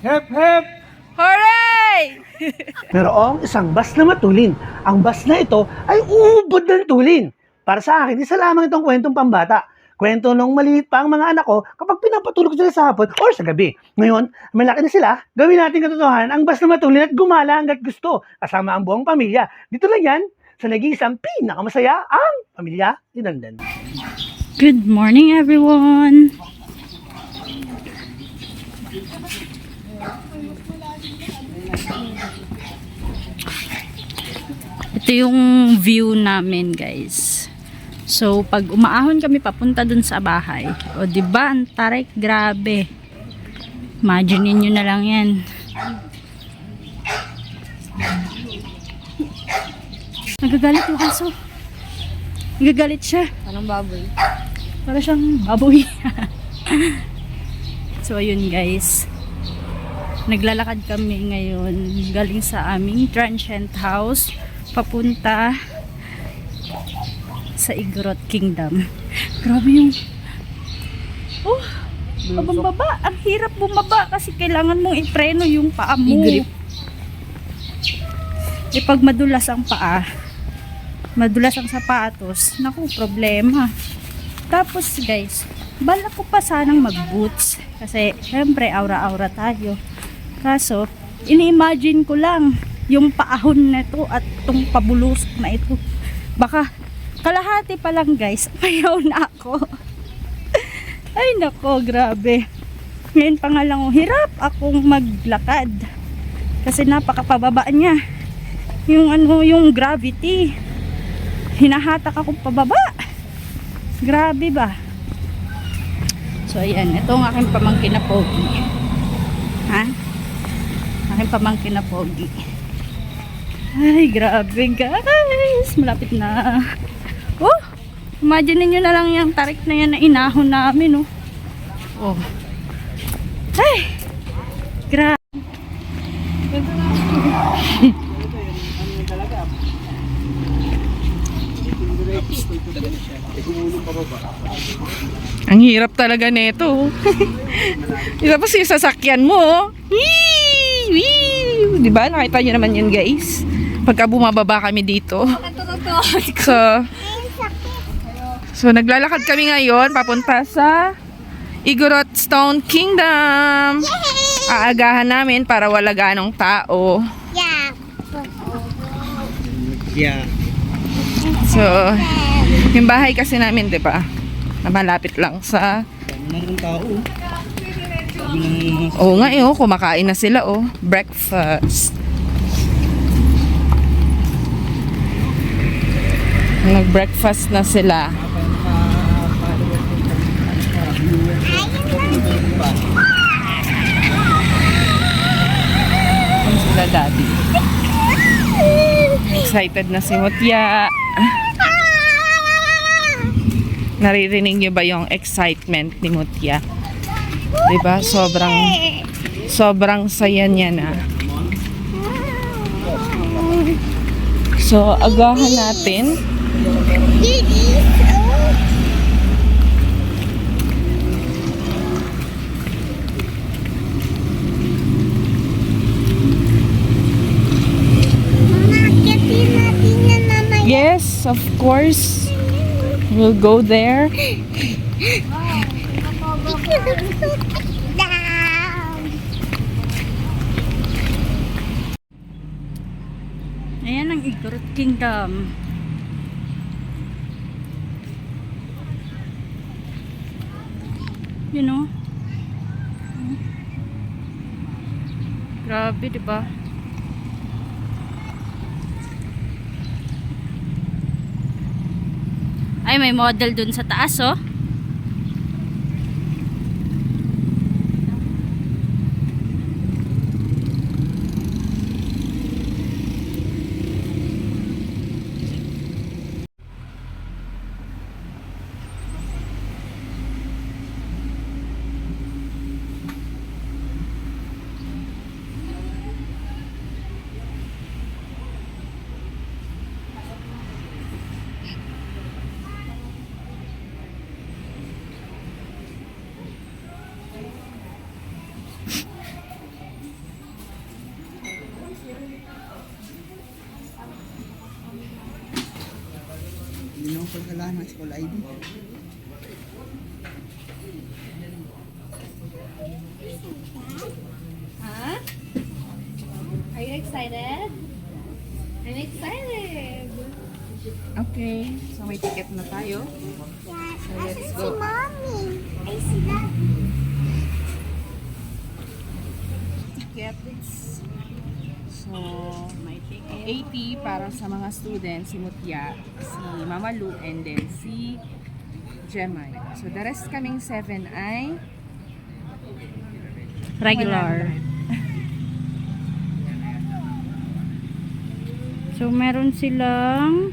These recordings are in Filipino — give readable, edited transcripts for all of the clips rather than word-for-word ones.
Hep, hep! Hooray! Merong isang bus na matulin. Ang bus na ito ay uubod ng tulin. Para sa akin, isa lamang itong kwentong pambata. Kwento nung maliit pa ang mga anak ko kapag pinapatulog sila sa hapon o sa gabi. Ngayon, malaki na sila, gawin natin katotohanan ang bus na matulin at gumala hanggat gusto. Kasama ang buong pamilya. Dito lang yan, sa nag-iisang pinakamasaya ang pamilya ni Dandan. Good morning, everyone! Ito yung view namin, guys. So, pag umaahon kami papunta dun sa bahay, o diba, ang tarik, grabe. Imagine nyo na lang yan. Nagagalit yung aso. Nagagalit siya. Anong baboy? Para siyang baboy. So, ayun guys. Naglalakad kami ngayon galing sa aming transient house papunta sa Igorot Kingdom. Grabe yung pababa. Ang hirap bumaba kasi kailangan mong ipreno yung paa mo. I-grip. E pag madulas ang paa, madulas ang sapatos, naku, problema. Tapos guys, balak ko pa sanang mag-boots kasi syempre aura-aura tayo. Kaso, ini-imagine ko lang yung paahon na ito at itong pabulusok na ito. Baka kalahati pa lang guys, payaw na ako. Ay nako, grabe. Ngayon pa nga lang, hirap akong maglakad kasi napakapababa niya. Yung yung gravity, hinahatak akong pababa. Grabe ba? So ayan, ito ang aking pamangkin na pogi. Ha? Aking pamangkin na pogi. Ay, grabe guys. Malapit na. Oh, imagine niyo na lang yung tarik na yan na inahon namin, oh. Oh. Ay, grabe. Ang hirap talaga nito. Tapos yung sasakyan mo. Di ba? Nakita nyo naman yun guys. Pagka bumababa kami dito. So naglalakad kami ngayon papunta sa Igorot Stone Kingdom. Aagahan namin para wala ganong tao. Yeah. So, yung bahay kasi namin, 'di ba? Na malapit lang sa Meron tao. Oo nga eh, oh, kumakain na sila oh. Breakfast. Nag-breakfast na sila. Ano sila daddy? Excited na si Mutya. Naririnig niyo ba yung excitement ni Mutya? Diba? Sobrang saya niya na. So, agahan natin. Yes, of course. We'll go there. Ayan ang Igorot Kingdom. You know? Grabe, diba? Ay, may model dun sa taas, oh. Wala nang school ID. Huh? Are you excited? I'm excited. Okay, so may ticket na tayo. So let's go. Mommy, I see that. Tickets. So, may ticket. 80 para sa mga students, si Mutya, si Mama Lu, and then si Jemay. So, the rest kaming 7 ay Regular. So, meron silang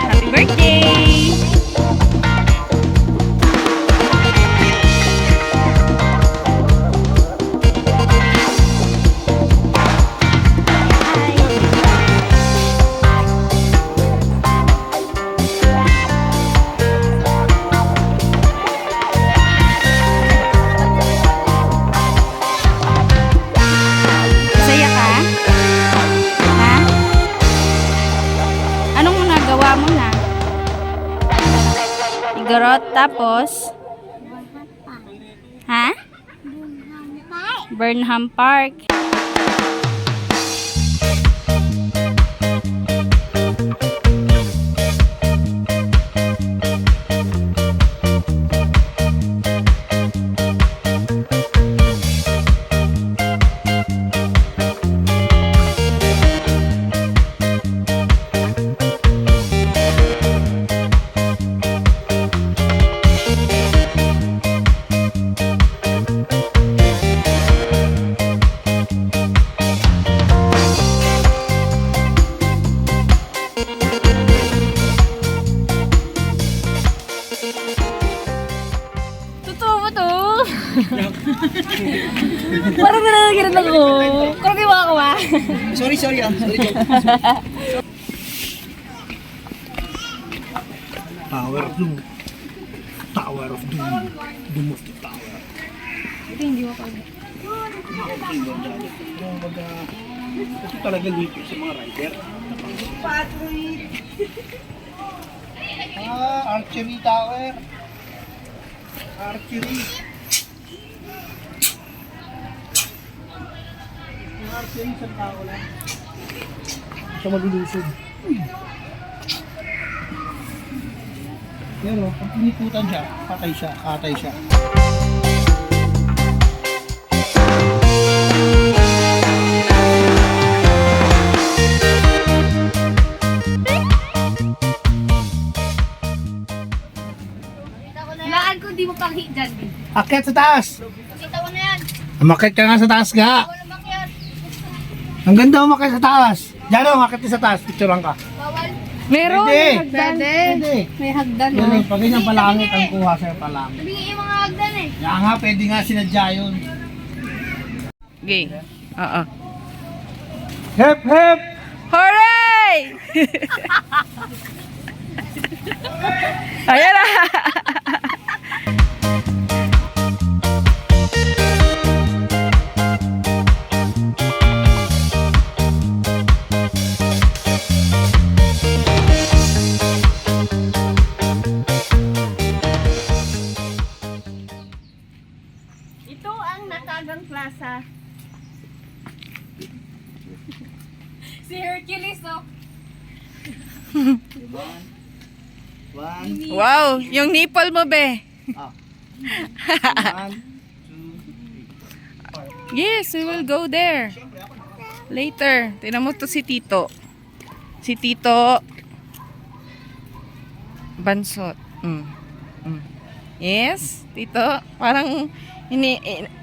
Happy birthday! Masaya ka? Ha? Anong nagawa mo na? Igorot, tapos? Ha? Burnham Park. Totoo ba to? Parang nalalagiran ako. Kurang iwa ko ba? Sorry. Sorry. Tower of Doom. Tower of Doom. Doom of the Tower. Ito hindi ko pa. Ito talaga lipo sa mga rider. Archery tower. Archery. Archery sa tao lang. Ito malilisid. Pero pag pinikutan siya, patay siya, katay siya. Laan ko, di mo pang hit dyan. Akyat sa taas! Kita ko na yan. Umakyat ka nga sa taas ga! Wala makyat. Ang ganda umakyat sa taas! Diyan o, umakyat ka sa taas, picturean ka. Bawal. Meron, Pwede. may hagdan. Pwede! May hagdan. Yan eh, pag ganyan palangit ang kuha sa'yo palangit. Sabi yung mga hagdan eh. Kaya nga, pwede nga sinadya yun. Okay. Oo. Hep, hep! Hooray! Ayan na! Ito ang Natagang Plaza. Si Hercules, oh. One, Wow! Yung nipple mo, be. one, two, Yes, we will go there. Later. Tingnan mo to si Tito. Si Tito Bansot. Yes, Tito. Parang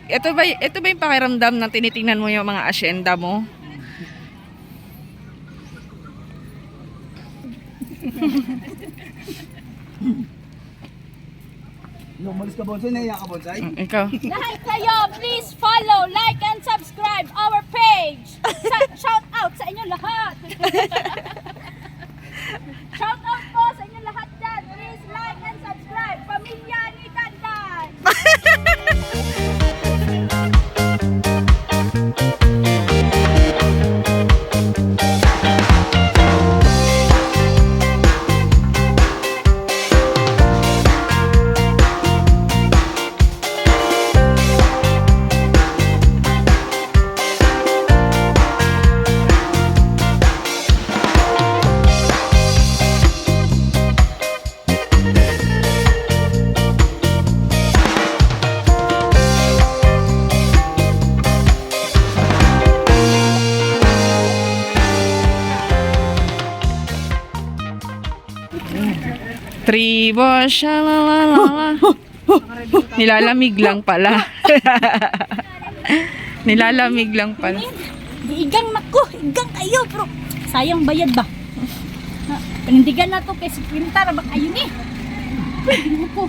ito ba yung pakiramdam na tinitingnan mo yung mga asyenda mo? umalis ka bonsai, naiyak ka bonsai. Ikaw. Lahat kayo, please follow, like, and subscribe our page. Shout out sa inyo lahat. Shout out po sa inyo lahat dyan. Please like and subscribe. Pamilya ni Dandan. Tribo, shalalala. Nilalamig lang pala. Nilalamig lang pala. Igang nako, igang kayo bro. Sayang bayad ba? Panindigan na to kay si Quinta, rabak ayun eh. Pwede mo po.